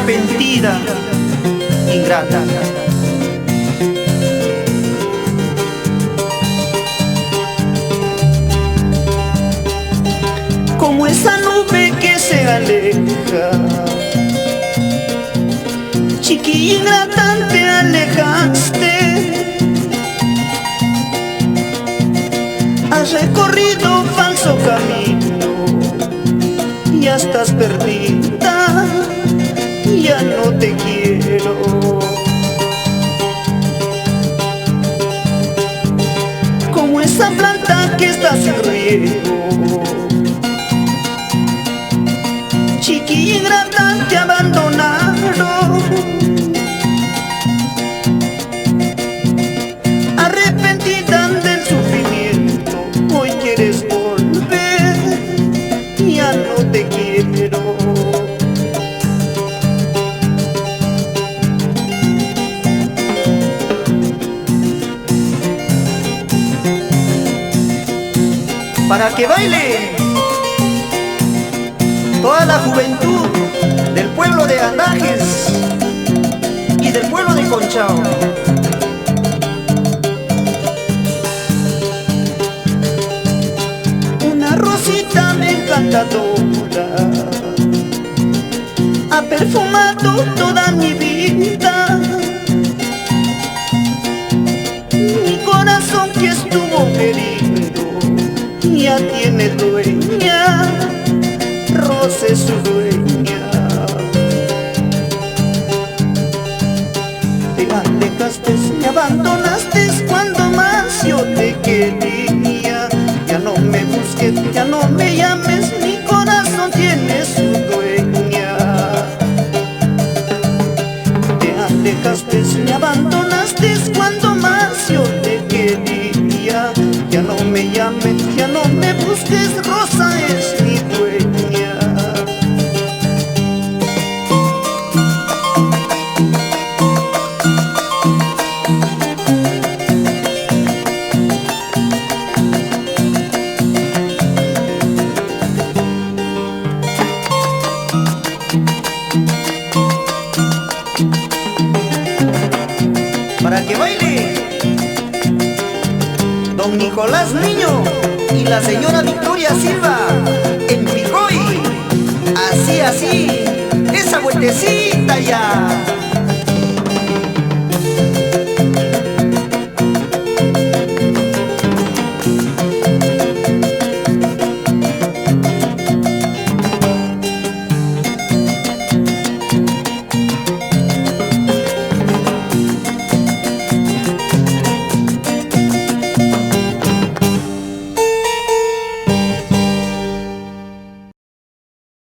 arrepentida, ingrata. Como esa nube que se aleja, chiquilla ingrata, te alejaste. Has recorrido falso camino, ya estás perdida, ya no te quiero. Como esa planta que está sin riego, chiquilla ingrata, te abandonaron. Arrepentida del sufrimiento, hoy quieres volver, ya no te quiero. Para que baile toda la juventud del pueblo de Andajes y del pueblo de Conchao. Una rosita encantadora ha perfumado toda mi vida. Mi corazón que estuvo herido ya tiene dueña, Rosa es su dueña. Te alejaste, me abandonaste cuando más yo te quería. Ya no me busques, ya no me llames, mi corazón tiene su dueña. Te alejaste, me abandonaste cuando más yo te quería. Ya no me llames, ya no me busques, Rosa es mi dueña. Para que baile don Nicolás Niño y la señora Victoria Silva en Picoy. Así, así, esa vueltecita ya.